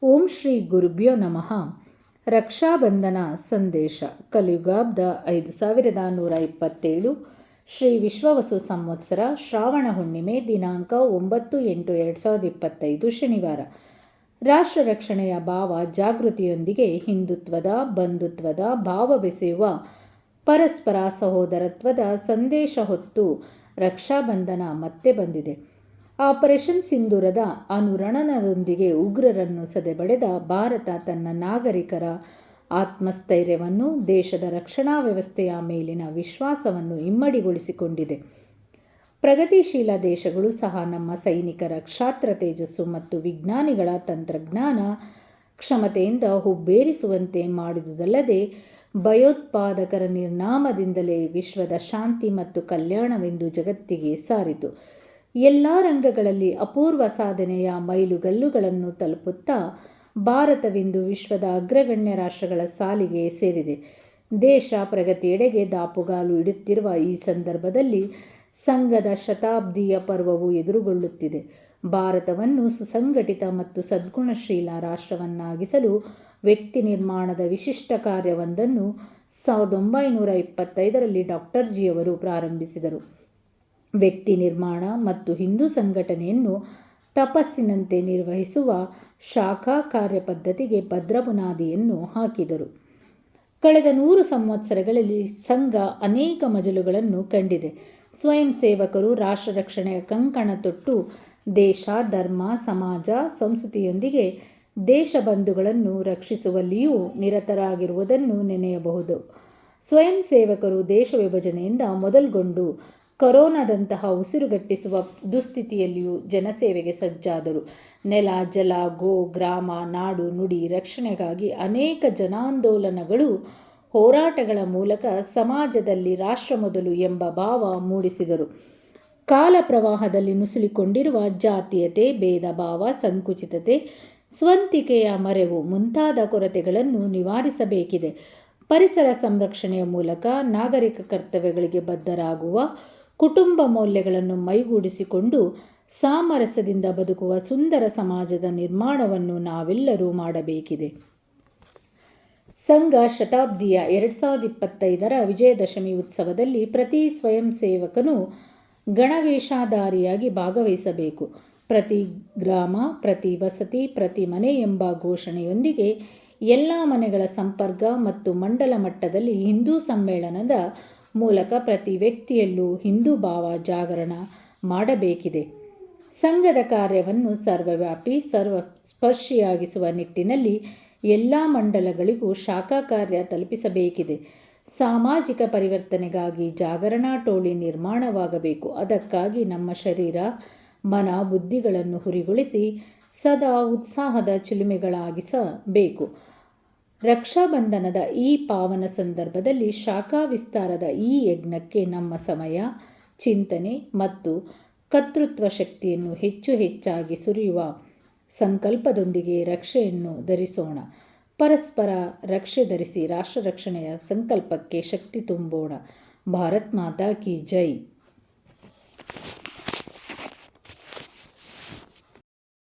ಓಂ ಶ್ರೀ ಗುರುಭ್ಯೋ ನಮಃ. ರಕ್ಷಾಬಂಧನ ಸಂದೇಶ. ಕಲಿಯುಗಾಬ್ದ 5127 ಶ್ರೀ ವಿಶ್ವವಸು ಸಂವತ್ಸರ ಶ್ರಾವಣ ಹುಣ್ಣಿಮೆ ದಿನಾಂಕ 9/8/2025 ಶನಿವಾರ. ರಾಷ್ಟ್ರ ರಕ್ಷಣೆಯ ಭಾವ ಜಾಗೃತಿಯೊಂದಿಗೆ ಹಿಂದುತ್ವದ ಬಂಧುತ್ವದ ಭಾವ ಬೆಸೆಯುವ ಪರಸ್ಪರ ಸಹೋದರತ್ವದ ಸಂದೇಶ ಹೊತ್ತು ರಕ್ಷಾಬಂಧನ ಮತ್ತೆ ಬಂದಿದೆ. ಆಪರೇಷನ್ ಸಿಂಧೂರದ ಅನುರಣನದೊಂದಿಗೆ ಉಗ್ರರನ್ನು ಸದೆಬಡೆದ ಭಾರತ ತನ್ನ ನಾಗರಿಕರ ಆತ್ಮಸ್ಥೈರ್ಯವನ್ನು, ದೇಶದ ರಕ್ಷಣಾ ವ್ಯವಸ್ಥೆಯ ಮೇಲಿನ ವಿಶ್ವಾಸವನ್ನು ಇಮ್ಮಡಿಗೊಳಿಸಿಕೊಂಡಿದೆ. ಪ್ರಗತಿಶೀಲ ದೇಶಗಳು ಸಹ ನಮ್ಮ ಸೈನಿಕರ ಕ್ಷಾತ್ರ ತೇಜಸ್ಸು ಮತ್ತು ವಿಜ್ಞಾನಿಗಳ ತಂತ್ರಜ್ಞಾನ ಕ್ಷಮತೆಯಿಂದ ಹುಬ್ಬೇರಿಸುವಂತೆ ಮಾಡಿದುದಲ್ಲದೆ, ಭಯೋತ್ಪಾದಕರ ನಿರ್ನಾಮದಿಂದಲೇ ವಿಶ್ವದ ಶಾಂತಿ ಮತ್ತು ಕಲ್ಯಾಣವೆಂದು ಜಗತ್ತಿಗೆ ಸಾರಿತು. ಎಲ್ಲ ರಂಗಗಳಲ್ಲಿ ಅಪೂರ್ವ ಸಾಧನೆಯ ಮೈಲುಗಲ್ಲುಗಳನ್ನು ತಲುಪುತ್ತಾ ಭಾರತವಿಂದು ವಿಶ್ವದ ಅಗ್ರಗಣ್ಯ ರಾಷ್ಟ್ರಗಳ ಸಾಲಿಗೆ ಸೇರಿದೆ. ದೇಶ ಪ್ರಗತಿಯೆಡೆಗೆ ದಾಪುಗಾಲು ಇಡುತ್ತಿರುವ ಈ ಸಂದರ್ಭದಲ್ಲಿ ಸಂಘದ ಶತಾಬ್ದಿಯ ಪರ್ವವು ಎದುರುಗೊಳ್ಳುತ್ತಿದೆ. ಭಾರತವನ್ನು ಸುಸಂಘಟಿತ ಮತ್ತು ಸದ್ಗುಣಶೀಲ ರಾಷ್ಟ್ರವನ್ನಾಗಿಸಲು ವ್ಯಕ್ತಿ ನಿರ್ಮಾಣದ ವಿಶಿಷ್ಟ ಕಾರ್ಯವೊಂದನ್ನು 1925ರಲ್ಲಿ ಡಾಕ್ಟರ್ ಜಿಯವರು ಪ್ರಾರಂಭಿಸಿದರು. ವ್ಯಕ್ತಿ ನಿರ್ಮಾಣ ಮತ್ತು ಹಿಂದೂ ಸಂಘಟನೆಯನ್ನು ತಪಸ್ಸಿನಂತೆ ನಿರ್ವಹಿಸುವ ಶಾಖಾ ಕಾರ್ಯಪದ್ಧತಿಗೆ ಭದ್ರ ಬುನಾದಿಯನ್ನು ಹಾಕಿದರು. ಕಳೆದ 100 ಸಂವತ್ಸರಗಳಲ್ಲಿ ಸಂಘ ಅನೇಕ ಮಜಲುಗಳನ್ನು ಕಂಡಿದೆ. ಸ್ವಯಂ ಸೇವಕರು ರಾಷ್ಟ್ರ ರಕ್ಷಣೆಯ ಕಂಕಣ ತೊಟ್ಟು ದೇಶ, ಧರ್ಮ, ಸಮಾಜ, ಸಂಸ್ಕೃತಿಯೊಂದಿಗೆ ದೇಶಬಂಧುಗಳನ್ನು ರಕ್ಷಿಸುವಲ್ಲಿಯೂ ನಿರತರಾಗಿರುವುದನ್ನು ನೆನೆಯಬಹುದು. ಸ್ವಯಂ ಸೇವಕರು ದೇಶ ವಿಭಜನೆಯಿಂದ ಮೊದಲ್ಗೊಂಡು ಕೊರೋನಾದಂತಹ ಉಸಿರುಗಟ್ಟಿಸುವ ದುಸ್ಥಿತಿಯಲ್ಲಿಯೂ ಜನಸೇವೆಗೆ ಸಜ್ಜಾದರು. ನೆಲ, ಜಲ, ಗೋ, ಗ್ರಾಮ, ನಾಡು, ನುಡಿ ರಕ್ಷಣೆಗಾಗಿ ಅನೇಕ ಜನಾಂದೋಲನಗಳು, ಹೋರಾಟಗಳ ಮೂಲಕ ಸಮಾಜದಲ್ಲಿ ರಾಷ್ಟ್ರ ಮೊದಲು ಎಂಬ ಭಾವ ಮೂಡಿಸಿದರು. ಕಾಲ ಪ್ರವಾಹದಲ್ಲಿ ನುಸುಳಿಕೊಂಡಿರುವ ಜಾತೀಯತೆ, ಭೇದ ಭಾವ, ಸಂಕುಚಿತತೆ, ಸ್ವಂತಿಕೆಯ ಮರೆವು ಮುಂತಾದ ಕೊರತೆಗಳನ್ನು ನಿವಾರಿಸಬೇಕಿದೆ. ಪರಿಸರ ಸಂರಕ್ಷಣೆಯ ಮೂಲಕ ನಾಗರಿಕ ಕರ್ತವ್ಯಗಳಿಗೆ ಬದ್ಧರಾಗುವ, ಕುಟುಂಬ ಮೌಲ್ಯಗಳನ್ನು ಮೈಗೂಡಿಸಿಕೊಂಡು ಸಾಮರಸ್ಯದಿಂದ ಬದುಕುವ ಸುಂದರ ಸಮಾಜದ ನಿರ್ಮಾಣವನ್ನು ನಾವೆಲ್ಲರೂ ಮಾಡಬೇಕಿದೆ. ಸಂಘ ಶತಾಬ್ದಿಯ 2025ರ ವಿಜಯದಶಮಿ ಉತ್ಸವದಲ್ಲಿ ಪ್ರತಿ ಸ್ವಯಂ ಸೇವಕನೂ ಗಣವೇಷಧಾರಿಯಾಗಿ ಭಾಗವಹಿಸಬೇಕು. ಪ್ರತಿ ಗ್ರಾಮ, ಪ್ರತಿ ವಸತಿ, ಪ್ರತಿ ಮನೆ ಎಂಬ ಘೋಷಣೆಯೊಂದಿಗೆ ಎಲ್ಲ ಮನೆಗಳ ಸಂಪರ್ಕ ಮತ್ತು ಮಂಡಲ ಮಟ್ಟದಲ್ಲಿ ಹಿಂದೂ ಸಮ್ಮೇಳನದ ಮೂಲಕ ಪ್ರತಿ ವ್ಯಕ್ತಿಯಲ್ಲೂ ಹಿಂದೂ ಭಾವ ಜಾಗರಣ ಮಾಡಬೇಕಿದೆ. ಸಂಘದ ಕಾರ್ಯವನ್ನು ಸರ್ವವ್ಯಾಪಿ, ಸರ್ವಸ್ಪರ್ಶಿಯಾಗಿಸುವ ನಿಟ್ಟಿನಲ್ಲಿ ಎಲ್ಲ ಮಂಡಲಗಳಿಗೂ ಶಾಖಾ ಕಾರ್ಯ ತಲುಪಿಸಬೇಕಿದೆ. ಸಾಮಾಜಿಕ ಪರಿವರ್ತನೆಗಾಗಿ ಜಾಗರಣಾ ಟೋಳಿ ನಿರ್ಮಾಣವಾಗಬೇಕು. ಅದಕ್ಕಾಗಿ ನಮ್ಮ ಶರೀರ, ಮನ, ಬುದ್ಧಿಗಳನ್ನು ಹುರಿಗೊಳಿಸಿ ಸದಾ ಉತ್ಸಾಹದ ಚಿಲುಮೆಗಳಾಗಿಸಬೇಕು. ರಕ್ಷಾಬಂಧನದ ಈ ಪಾವನ ಸಂದರ್ಭದಲ್ಲಿ ಶಾಖಾ ವಿಸ್ತಾರದ ಈ ಯಜ್ಞಕ್ಕೆ ನಮ್ಮ ಸಮಯ, ಚಿಂತನೆ ಮತ್ತು ಕರ್ತೃತ್ವ ಶಕ್ತಿಯನ್ನು ಹೆಚ್ಚು ಹೆಚ್ಚಾಗಿ ಸುರಿಯುವ ಸಂಕಲ್ಪದೊಂದಿಗೆ ರಕ್ಷೆಯನ್ನು ಧರಿಸೋಣ. ಪರಸ್ಪರ ರಕ್ಷೆ ಧರಿಸಿ ರಾಷ್ಟ್ರ ರಕ್ಷಣೆಯ ಸಂಕಲ್ಪಕ್ಕೆ ಶಕ್ತಿ ತುಂಬೋಣ. ಭಾರತ್ ಮಾತಾ ಕಿ ಜೈ.